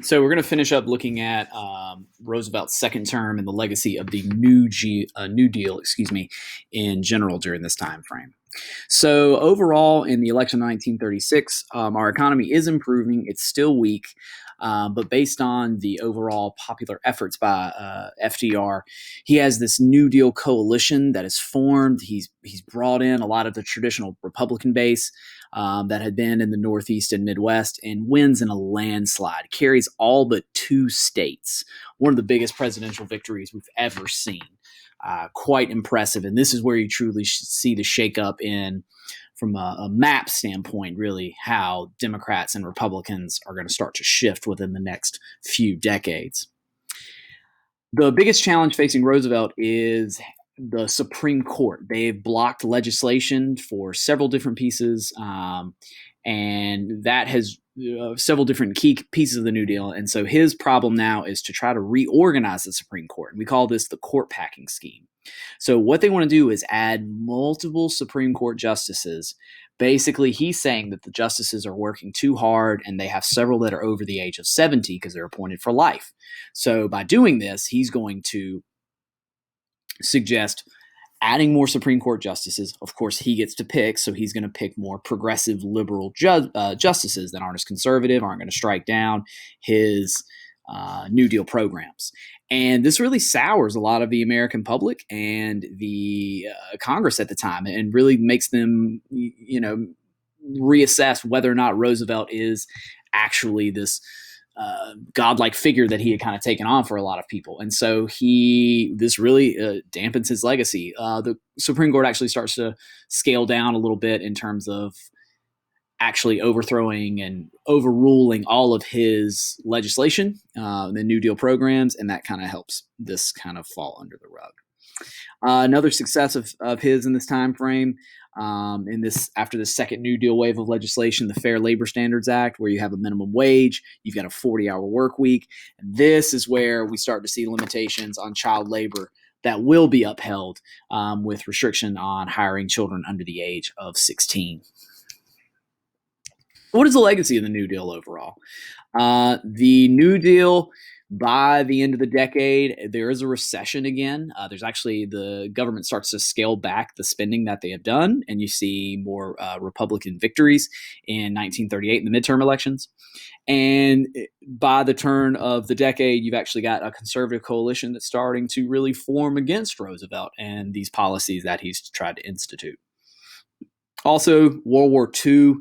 So we're going to finish up looking at Roosevelt's second term and the legacy of the New Deal, in general during this time frame. So overall, in the election of 1936, our economy is improving. It's still weak, but based on the overall popular efforts by FDR, he has this New Deal coalition that is formed. He's brought in a lot of the traditional Republican base that had been in the Northeast and Midwest, and wins in a landslide. Carries all but two states. One of the biggest presidential victories we've ever seen. Quite impressive. And this is where you truly see the shakeup in, from a map standpoint, really how Democrats and Republicans are going to start to shift within the next few decades. The biggest challenge facing Roosevelt is the Supreme Court. They've blocked legislation for several different pieces, and that has several different key pieces of the New Deal. And so his problem now is to try to reorganize the Supreme Court. And we call this the court packing scheme. So what they want to do is add multiple Supreme Court justices. Basically, he's saying that the justices are working too hard, and they have several that are over the age of 70 because they're appointed for life. So by doing this, he's going to suggest adding more Supreme Court justices. Of course, he gets to pick, so he's going to pick more progressive liberal justices that aren't as conservative, aren't going to strike down his New Deal programs. And this really sours a lot of the American public and the Congress at the time, and really makes them, reassess whether or not Roosevelt is actually this godlike figure that he had kind of taken on for a lot of people. And so this really dampens his legacy. The Supreme Court actually starts to scale down a little bit in terms of actually overthrowing and overruling all of his legislation, the New Deal programs, and that kind of helps this kind of fall under the rug. Another success of his in this time frame, after the second New Deal wave of legislation, the Fair Labor Standards Act, where you have a minimum wage, you've got a 40-hour work week. And this is where we start to see limitations on child labor that will be upheld, with restriction on hiring children under the age of 16. What is the legacy of the New Deal overall? The New Deal, by the end of the decade, there is a recession again. There's actually, the government starts to scale back the spending that they have done, and you see more Republican victories in 1938 in the midterm elections. And by the turn of the decade, you've actually got a conservative coalition that's starting to really form against Roosevelt and these policies that he's tried to institute. Also, World War II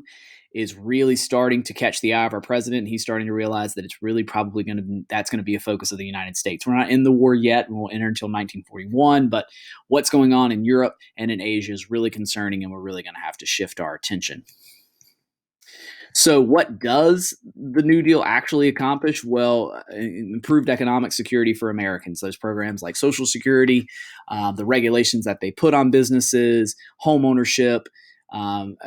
is really starting to catch the eye of our president. He's starting to realize that it's really probably that's going to be a focus of the United States. We're not in the war yet, and we'll enter until 1941, but what's going on in Europe and in Asia is really concerning, and we're really going to have to shift our attention. So what does the New Deal actually accomplish? Well, improved economic security for Americans. Those programs like Social Security, the regulations that they put on businesses, home ownership,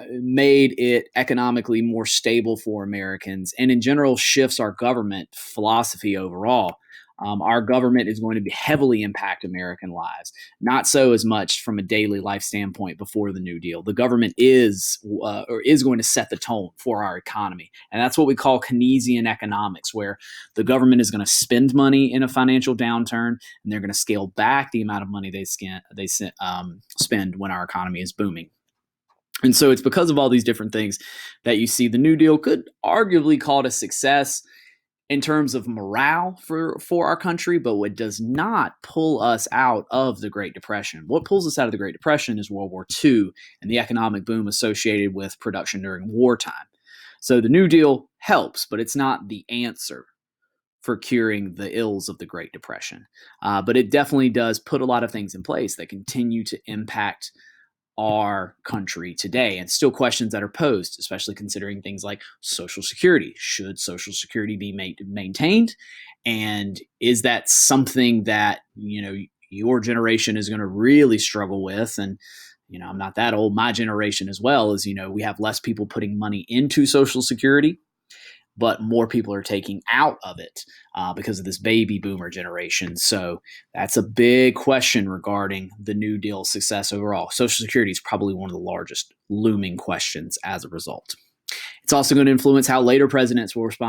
made it economically more stable for Americans, and in general shifts our government philosophy overall. Our government is going to heavily impact American lives, not so as much from a daily life standpoint before the New Deal. The government is going to set the tone for our economy, and that's what we call Keynesian economics, where the government is going to spend money in a financial downturn, and they're going to scale back the amount of money they spend when our economy is booming. And so it's because of all these different things that you see the New Deal could arguably call it a success in terms of morale for our country, but what does not pull us out of the Great Depression. What pulls us out of the Great Depression is World War II and the economic boom associated with production during wartime. So the New Deal helps, but it's not the answer for curing the ills of the Great Depression. But it definitely does put a lot of things in place that continue to impact our country today, and still questions that are posed, especially considering things like Social Security. Should Social Security be maintained? And is that something that, your generation is going to really struggle with? And, I'm not that old. My generation as well is, we have less people putting money into Social Security, but more people are taking out of it because of this baby boomer generation. So that's a big question regarding the New Deal success overall. Social Security is probably one of the largest looming questions as a result. It's also going to influence how later presidents will respond